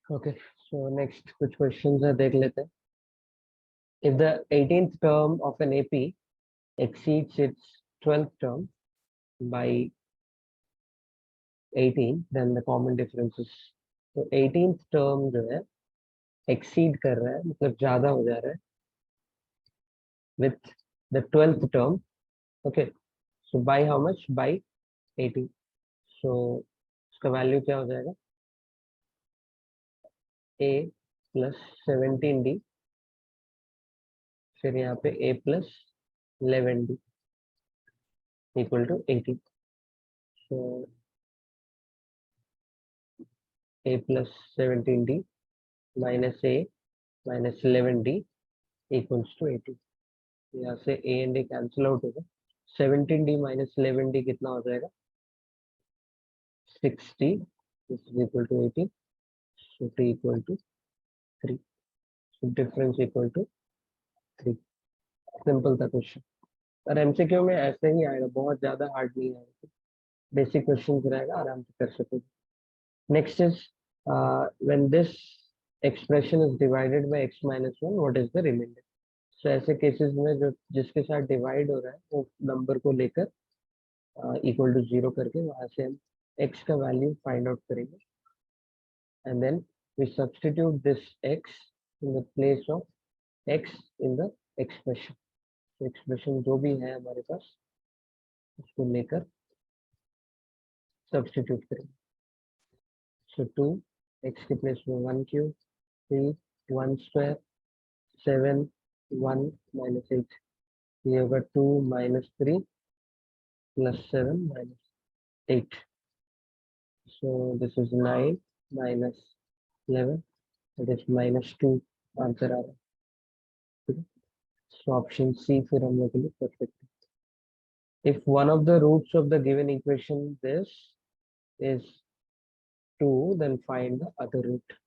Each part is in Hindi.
ओके, सो नेक्स्ट कुछ क्वेश्चंस है, देख लेते हैं. If the 18th term of an AP exceeds its 12th term by 18, then the common difference is. तो 18th term जो है exceed कर रहा है, मतलब ज्यादा हो जा रहा है with the 12th term. Okay, so by how much? By 18. so उसका वैल्यू क्या हो जाएगा? a plus 17d, फिर यहाँ पे a plus 11d equal to 18. so a plus 17d minus a minus 11d equals to 18. यहाँ से a and a cancel out होगा. 17d minus 11d कितना हो जाएगा? 60 is equal to 18. so t equal to 3. so difference equal to 3. Simple था क्वेश्चन. और एमसीक्यू में ऐसे ही आएगा, बहुत ज्यादा हार्ड नहीं आएगा, बेसिक क्वेश्चन रहेगा, आराम से कर सकोगे. Next is when this expression is divided by x minus 1, what is the reminder. So ऐसे केसेस में जो जिसके साथ डिवाइड हो रहा है वो नंबर को लेकर इक्वल टू 0 करके वहां से हम x का वैल्यू फाइंड आउट करेंगे. And then we substitute this x in the place of x in the expression. Expression जो भी है हमारे पास उसको लेकर सब्स्टिट्यूट करेंगे. सो 2 x के प्लेस में 1 क्यूब, 3 1 स्क्वायर, 7 1 minus 8. ये होगा 2 minus 3 plus 7 minus 8. so this is 9 minus 11, that is minus 2 answer आ रहा है. ठीक है, so option C फिर हम लोग के लिए परफेक्ट है. if one of the roots of the given equation this is 2, then find the other root.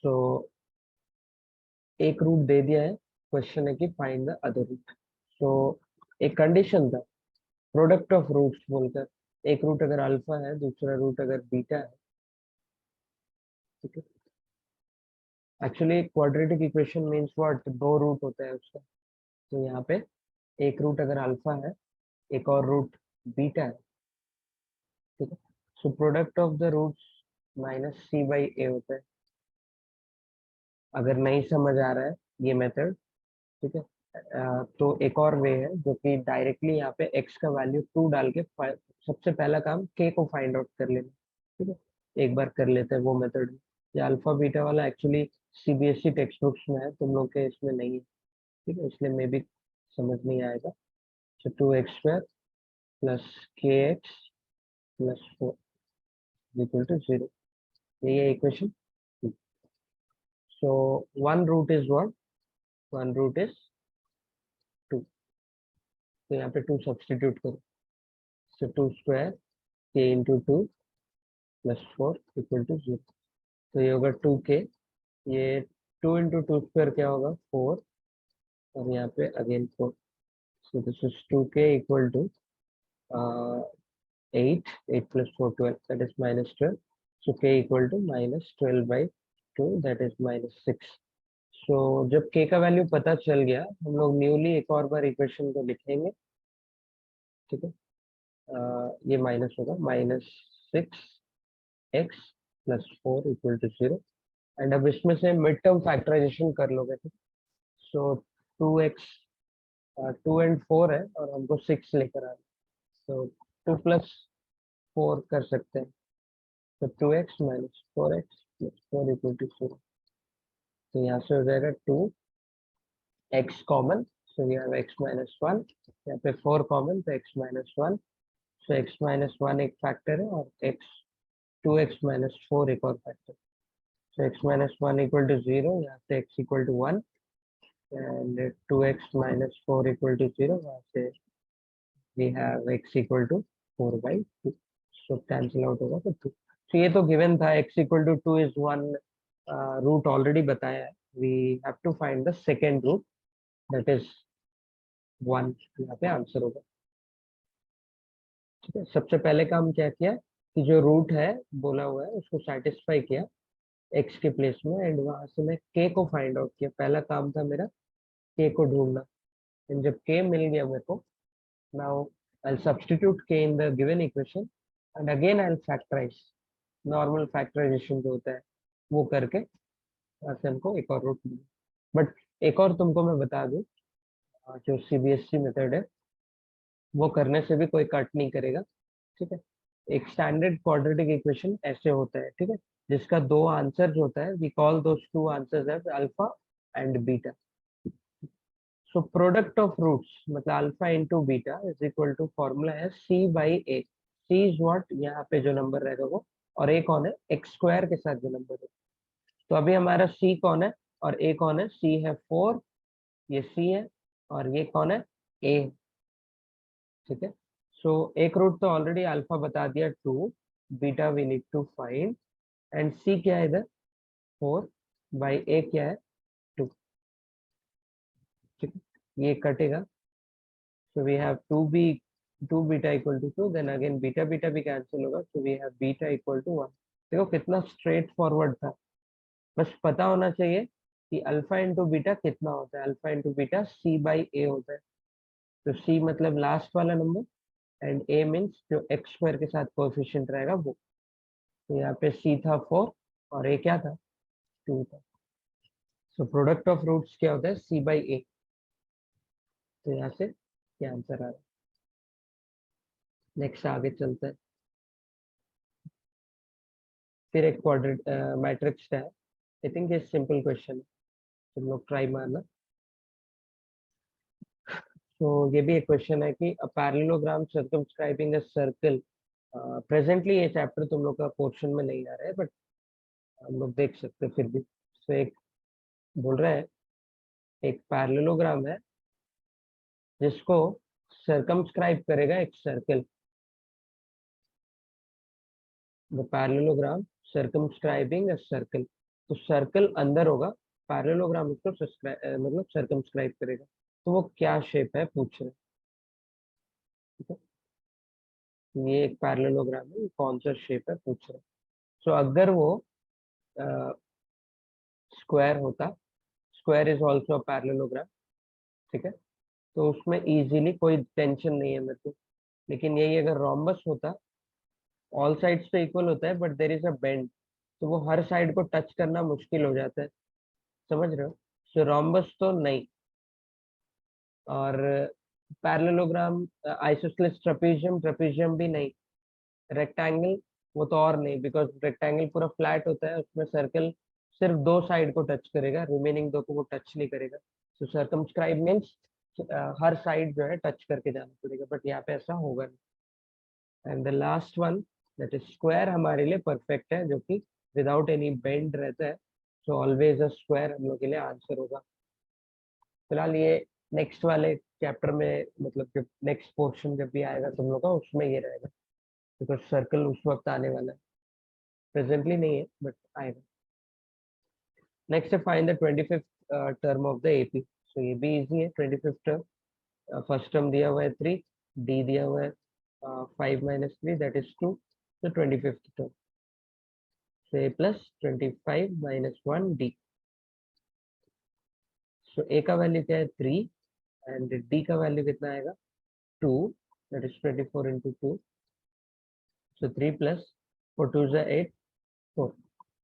so एक रूट दे दिया है, क्वेश्चन है कि find the other root. so एक कंडीशन था प्रोडक्ट ऑफ रूट्स बोलकर, एक रूट अगर अल्फा है, दूसरा रूट अगर बीटा है. ठीक है, actually quadratic equation means what, दो रूट होता है उसका. तो यहाँ पे एक रूट अगर अल्फा है, एक और रूट बीटा है. ठीक है, so product of the roots minus C by A होता है. अगर नहीं समझ आ रहा है ये मेथड, ठीक है, तो एक और वे है जो कि डायरेक्टली यहाँ पे x का वैल्यू 2 डाल के सबसे पहला काम k को फाइंड आउट कर लेना. ठीक है, एक बार कर लेते हैं वो मेथड. ये अल्फा बीटा वाला एक्चुअली सीबीएसई टेक्स्ट बुक्स में है, तुम लोग के इसमें नहीं है. ठीक है, इसलिए मे भी समझ नहीं आएगा. So 2x² plus kx plus 4 equal to 0. यही है equation. So one root is what, one root is 2. तो यहाँ पे 2 सब्सटीट्यूट करो. So 2 square k into 2 plus 4 equal to 0. तो ये होगा 2k. ये 2 इंटू 2 स्क्वायर क्या होगा? 4. और यहाँ पे again 4. So this is 2k equal to 8. 8 plus 4 12, that is minus 12. so k equal to minus 12 by 2, that is minus 6. so जब k का वैल्यू पता चल गया, हम लोग न्यूली एक और बार इक्वेशन को लिखेंगे. ठीक है, ये माइनस होगा, minus 6x plus 4 equal to 0. And अब इसमें से मिड टर्म फैक्टराइजेशन कर लोगे. ठीक, सो 2x 2 एंड 4 है और हमको 6 लेकर आ रहे हैं, तो 2 प्लस 4 कर सकते हैं. तो 2x minus 4x plus 4 equal to 0. तो यहाँ से हो जाएगा 2x common, so we have x minus 1. यहाँ पे 4 कॉमन, तो x minus 1. So x minus 1 एक फैक्टर है और x 2x माइनस 4 एक और factor. So x minus 1 equal to 0, यहाँ से x equal to 1 and 2x minus 4 equal to 0. वहाँ से we have x equal to 4 by 2. So cancel out होगा तो 2. तो ये तो गिवन था, x equal to 2 is 1. Root already बताया है. We have to find the second root, that is 1. यहाँ पे आंसर होगा. ठीक है, सबसे पहले काम क्या किया कि जो रूट है बोला हुआ है उसको सेटिस्फाई किया. x के प्लेस में, एंड वहां से मैं k को फाइंड आउट किया। पहला काम था मेरा k को ढूंढना, एंड जब k मिल गया मेरे को, now I'll substitute k in the given equation and again I'll factorize, normal factorisation जो होता है वो करके यहाँ से हमको एक और रूट मिला। बट एक और तुमको मैं बता दूं, जो सीबीएसई मेथड है वो करने से भी कोई कट नहीं करेगा, ठीक है। एक स्टैंडर्ड क्वाड्रेटिक इक्वेशन ऐसे होता है, ठीक है, जिसका दो आंसर होता है, we call those two answers as alpha and beta. So product of roots मतलब alpha into beta is equal to formula है C by A. C is what, यहाँ पे जो नंबर रहेगा वो, और ए कौन है, एक्स स्क्वायर के साथ जो नंबर है। तो अभी हमारा सी कौन है और ए कौन है, सी है 4, ये सी है, और ये कौन है, ए, ठीक है। सो एक रूट तो ऑलरेडी अल्फा बता दिया 2, beta we need to find, and C क्या है इधर 4 बाई ए क्या है 2, ठीक है। ये कटेगा, so we have 2 beta equal to 2, then again beta beta भी cancel होगा, so we have beta equal to 1। देखो कितना स्ट्रेट फॉरवर्ड था, बस पता होना चाहिए कि अल्फा इंटू बीटा कितना होता है। Alpha into beta C by A होता है, तो सी मतलब लास्ट वाला नंबर, एंड ए मीन्स जो एक्स स्क्वायर के साथ कोएफिशिएंट रहेगा वो। तो यहाँ पे सी था 4 और ए क्या था, 2 था। सो प्रोडक्ट ऑफ रूट्स क्या होता है, सी बाई ए। तो यहाँ से क्या आंसर आ रहा है। नेक्स्ट आगे चलते हैं। फिर एक क्वाड्रेट मैट्रिक्स है, आई थिंक ये सिंपल क्वेश्चन है, तुम लोग ट्राई मारना। तो ये भी एक क्वेश्चन है कि a parallelogram circumscribing a circle. Presently ये चैप्टर तुम लोग का पोर्शन में नहीं आ रहा है, बट हम लोग देख सकते हैं फिर भी। तो एक बोल रहा है, एक पैरेललोग्राम है जिसको सर्कमस्क्राइब करेगा एक circle. The parallelogram circumscribing a circle, तो सर्कल अंदर होगा, पैरेललोग्राम उसको मतलब सर्कमस्क्राइब करेगा। तो वो क्या शेप है पूछ रहे हैं, ठीक है। ये एक पैरेललोग्राम है, कौन सा शेप है पूछ रहे हैं। सो अगर वो स्क्वायर होता, स्क्वायर इज ऑल्सो पैरेललोग्राम, ठीक है, तो उसमें इजीली कोई टेंशन नहीं है मेरे को। लेकिन यही अगर रोम्बस होता, ऑल साइड्स तो इक्वल होता है but there is a bend, तो वो हर साइड को टच करना मुश्किल हो जाता है, समझ रहे हो। सो रोम्बस तो नहीं, और पैरेललोग्राम, आइसोसेलेस ट्रेपेजियम, ट्रेपेजियम भी नहीं, रेक्टेंगल वो तो और नहीं, बिकॉज रेक्टेंगल पूरा फ्लैट होता है, उसमें सर्कल सिर्फ दो साइड को टच करेगा, रिमेनिंग दो को वो टच नहीं करेगा। तो सर्कमस्क्राइब मीन्स हर साइड जो है टच करके जाना पड़ेगा, बट यहाँ पे ऐसा होगा नहीं। And the last one that is square हमारे लिए परफेक्ट है, जो कि विदाउट एनी बेंड रहता है, सो ऑलवेज अ स्क्वायर हम लोग के लिए आंसर होगा। फिलहाल ये नेक्स्ट वाले चैप्टर में, मतलब जब नेक्स्ट पोर्शन जब भी आएगा तुम लोग का, उसमें ये रहेगा, बिकॉज सर्कल उस वक्त आने वाला है, प्रेजेंटली नहीं है बट आएगा। नेक्स्ट है find the 25th term of the AP. So ये भी इजी है, 25th टर्म। फर्स्ट टर्म दिया हुआ है 3, डी दिया हुआ है 5 माइनस 3 दैट इज 2, तो 25th टर्म से प्लस 25 माइनस 1 डी। सो ए का वैल्यू क्या है 3, एंड डी का वैल्यू कितना आएगा 2, that is 24 into 2, so 3 plus 4 2 is 8, 4,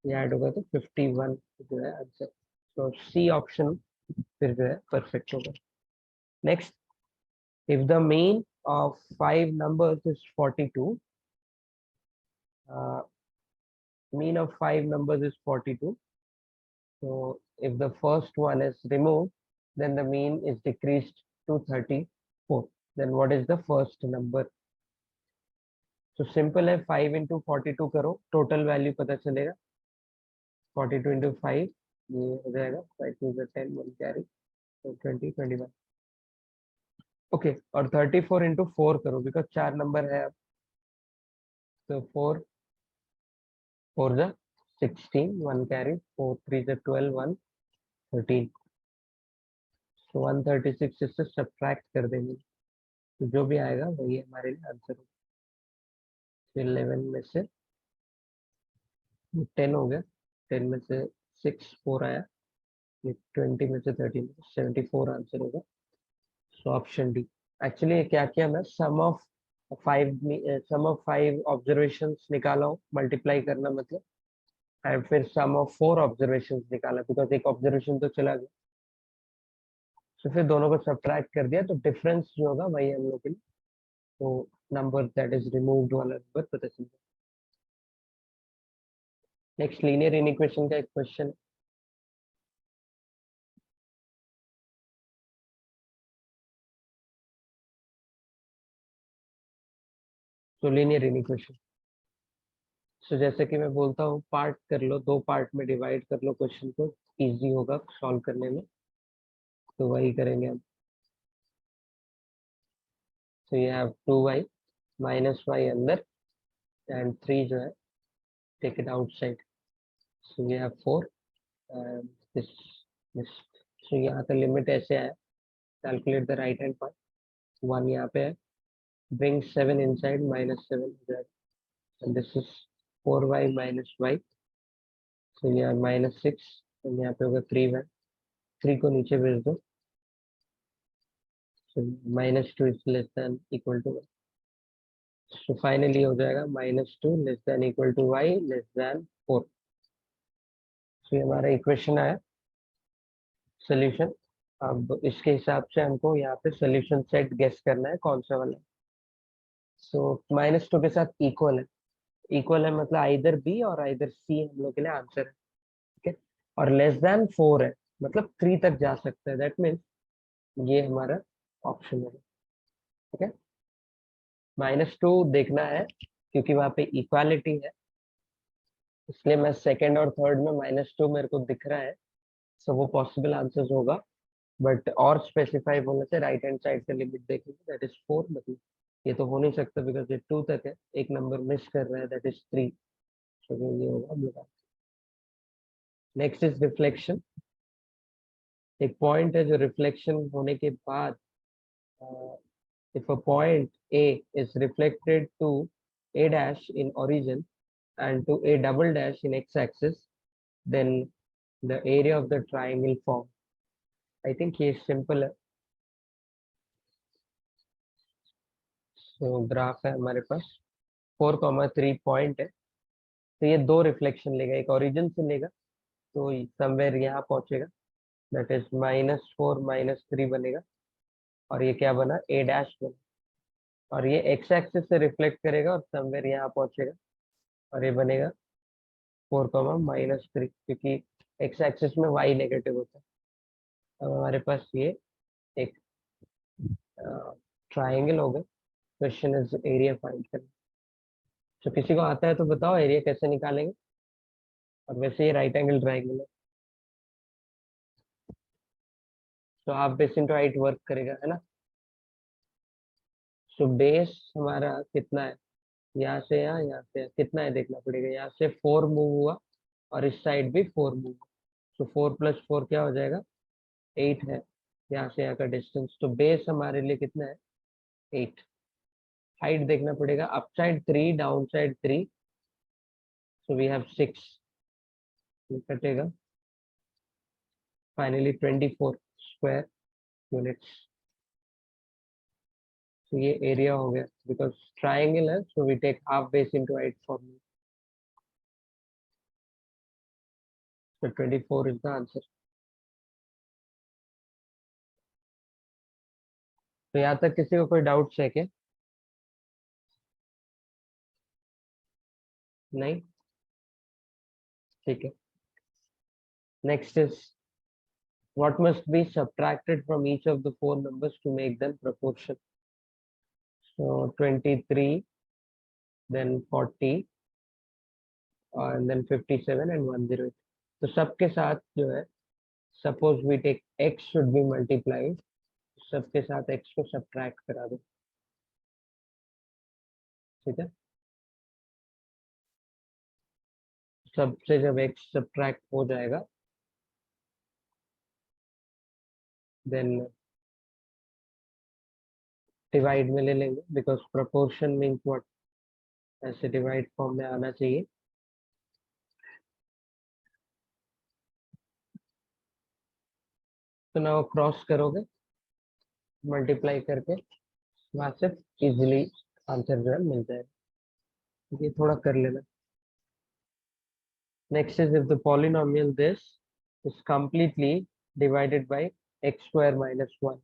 ये ऐड होगा तो 51 जो है आंसर। तो सी ऑप्शन फिर जो है परफेक्ट होगा। Next, if the mean of 5 numbers is 42, uh, mean of 5 numbers is 42, so if the first one is removed, then the mean is decreased to 34, then what is the first number? So simple है, 5 into 42 करो, टोटल वैल्यू पता चलेगा, 42 into 5 ये हो जाएगा 5 2 is 10, 1 कैरी, तो 20 21, ओके। और 34 into 4 करो, बिकॉज 4 नंबर है अब, तो 4 4 जा 16, 1 कैरी, 4 3 जा 12, 1 13, तो 136 इससे सब्ट्रैक्ट कर देंगे, तो जो भी आएगा वही हमारे लिए आंसर होगा। 11 में से 10 हो गया, 10 में से 6 4 आया, ये 20 में से 13 74 आंसर होगा। So option D. एक्चुअली क्या किया मैं, सम ऑफ 5 ऑब्जर्वेशंस निकाला हूँ, मल्टीप्लाई करना मतलब, एंड फिर सम ऑफ 4 ऑब्जर्वेशंस निकाला, बिकॉज एक ऑब्जर्वेशन तो चला गया। तो फिर दोनों को सब्ट्रैक्ट कर दिया, तो डिफरेंस जो होगा वही हम लोग के लिए, तो नंबर दैट इज रिमूव्ड वाला नंबर पता चल जाए। नेक्स्ट लीनियर इनइक्वेशन का एक क्वेश्चन। तो लीनियर इनइक्वेशन, सो जैसे कि मैं बोलता हूँ, पार्ट कर लो, 2 पार्ट में डिवाइड कर लो क्वेश्चन को, इजी होगा सॉल्व करने में, तो वही करेंगे हम। सो ये हैव 2y माइनस वाई अंदर, एंड 3 जो है टेक इट आउटसाइड। सो ये हैव 4 एंड दिस दिस। सो यहाँ का लिमिट ऐसे आया, calculate the right hand part, 1 यहाँ पे है, bring 7 inside, -7 is, and this is 4y minus y, so यहाँ -6, and यहाँ पे होगा 3y, 3 को नीचे भेज दो, so -2 is less than equal to y, so finally हो जाएगा -2 less than equal to y less than 4। so ये हमारा इक्वेशन आया, सोल्यूशन। अब इसके हिसाब से हमको यहाँ पे सोल्यूशन सेट गेस करना है कौन सा वाला। सो -2 के साथ इक्वल है, इक्वल है मतलब आइदर बी और आइदर सी हम लोग के लिए आंसर है, ठीक है। और लेस देन 4 है मतलब 3 तक जा सकता है, दैट मीन्स ये हमारा ऑप्शन है, ठीक है। -2 देखना है क्योंकि वहां पे इक्वालिटी है, इसलिए मैं सेकंड और थर्ड में -2 मेरे को दिख रहा है, सो वो पॉसिबल आंसर्स होगा। बट और स्पेसिफाई होने से राइट हैंड साइड का लिमिट देखेंगे, दैट इज 4, मतलब ये तो हो नहीं सकता बिकॉज ये 2 तक है, एक नंबर मिस कर रहा है, दैट इज 3। सो ये होगा। Next is reflection. एक पॉइंट है जो रिफ्लेक्शन होने के बाद, if a point A is reflected to A dash in origin and to A double dash in x-axis, then the area of the triangle form. I think ये simple है। So ग्राफ है हमारे पास, 4,3 पॉइंट है, तो ये 2 रिफ्लेक्शन लेगा, एक ओरिजिन से लेगा, तो समवेयर यहाँ पहुंचेगा, दैट इज -4 -3 बनेगा, और ये क्या बना, A डैश बना, और ये एक्स एक्सिस से रिफ्लेक्ट करेगा और समवेयर यहाँ पहुंचेगा, और ये बनेगा 4, -3, क्योंकि एक्स एक्सिस में वाई नेगेटिव होता है। अब हमारे पास ये एक ट्राइंगल हो गया। क्वेश्चन इज एरिया फाइंड करना। तो किसी को आता है तो बताओ एरिया कैसे निकालेंगे, और वैसे ये राइट एंगल ट्राइंगल है, तो half base into height work करेगा, है ना। सो बेस हमारा कितना है, यहाँ से यहाँ से कितना है देखना पड़ेगा, यहाँ से 4 मूव हुआ और इस साइड भी 4 मूव हुआ, तो 4 + 4 क्या हो जाएगा, 8 है, यहाँ से यहाँ का डिस्टेंस, तो बेस हमारे लिए कितना है, 8। हाइट देखना पड़ेगा, up side 3 down side 3, so we have 6, कटेगा फाइनली 24 स्क्वायर यूनिट्स। तो ये एरिया हो गया, बिकॉज ट्राइंगल है, so we take half base into height formula, so 24 is the answer। तो यहाँ तक किसी को कोई डाउट्स है क्या, नहीं, ठीक है। Next is what must be subtracted from each of the 4 numbers to make them proportion। so 23, then 40, and then 57 and 108। तो सबके साथ जो है, suppose we take x should be multiplied, सबके साथ x को सब्ट्रैक्ट करा दो, ठीक है। सबसे जब x सब्ट्रैक्ट हो जाएगा, देन डिवाइड में ले लेंगे, बिकॉज प्रोपोर्शन मीन्स व्हाट, ऐसे डिवाइड फॉर्म में आना चाहिए। तो ना वो क्रॉस करोगे मल्टीप्लाई करके, वहां से इजिली आंसर जो है मिल जाएगा। ये थोड़ा कर लेना। Next is if the polynomial this is completely divided by x square minus one,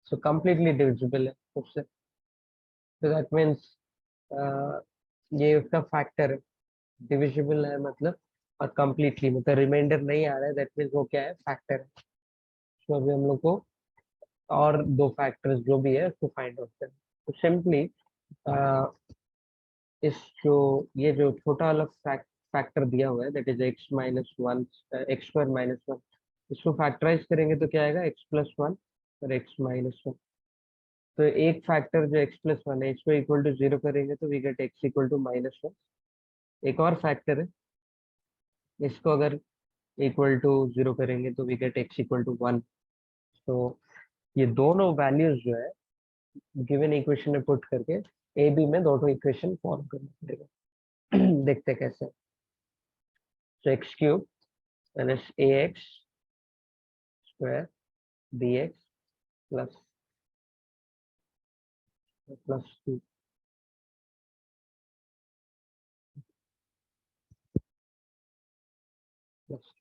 so completely divisible है उससे, तो दैट मीन्स ये उसका फैक्टर है, डिविजिबल है मतलब, और कंप्लीटली मतलब रिमाइंडर नहीं आ रहा है, दैट मीन्स वो क्या है, फैक्टर है। तो अभी हम लोग को और दो फैक्टर्स जो भी है उसको फाइंड आउट करना। तो सिंपली इस जो ये जो छोटा वाला फैक्टर दिया हुआ है, that is x minus one, x square minus one, इसको फैक्टराइज करेंगे तो क्या आएगा, एक्स प्लस वन और एक्स माइनस वन। तो एक फैक्टर जो एक्स प्लस वन है, इसको इक्वल टू जीरो करेंगे तो we get X equal to minus one. एक और फैक्टर है, इसको अगर इक्वल टू जीरो करेंगे तो we get X equal to one. तो ये दोनों वैल्यूज जो है गिवन इक्वेशन में पुट करके ए बी में दोनों इक्वेशन फॉर्म करना पड़ेगा। देखते हैं कैसे। तो X cube minus A X square B X plus plus two plus,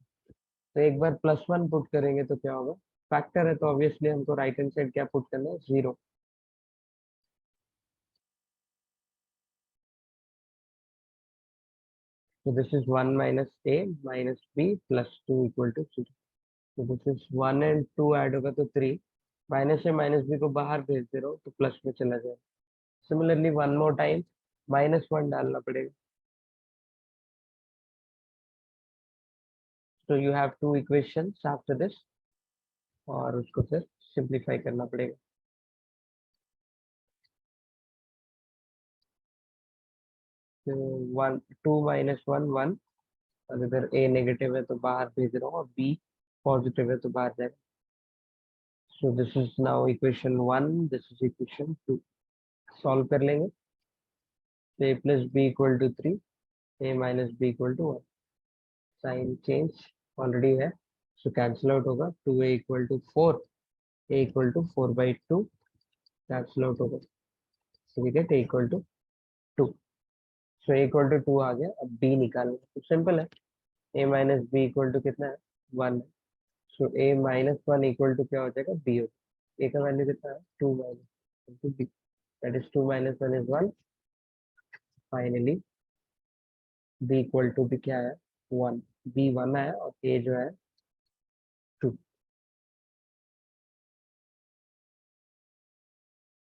तो एक बार प्लस वन पुट करेंगे तो क्या होगा, फैक्टर है तो ऑब्वियसली हमको राइट हैंड साइड क्या पुट करना है, जीरो। तो this is one minus A minus B plus two equal to zero. तो this is one and two add होगा तो three, minus A minus B को बाहर भेज दे रहा हूँ तो प्लस में चला जाएगा। Similarly one more time minus one डालना पड़ेगा। तो you have two equations after this, और उसको फिर सिंप्लीफाई करना पड़ेगा। तो one, two minus one one, और इधर ए नेगेटिव है तो बाहर भेज रहा हूँ, और बी पॉजिटिव है तो बाहर जाएगा। So this is now equation one, this is equation two. Solve कर लेंगे तो A plus B equal to three, A minus B equal to one. Sign change already है, सो कैंसिल आउट होगा, two A equal to four, A equal to four by two, cancel out होगा, so we get a equal to two. So A equal to two आ गया, अब बी निकालना है। तो सिंपल है, A minus B equal to कितना है, one. So A minus one equal to क्या हो जाएगा, बी हो जाएगा। ए का वैल्यू कितना है, two minus two B, that is two minus one is one. Finally B equal to भी क्या है, वन। बी वन है और ए जो है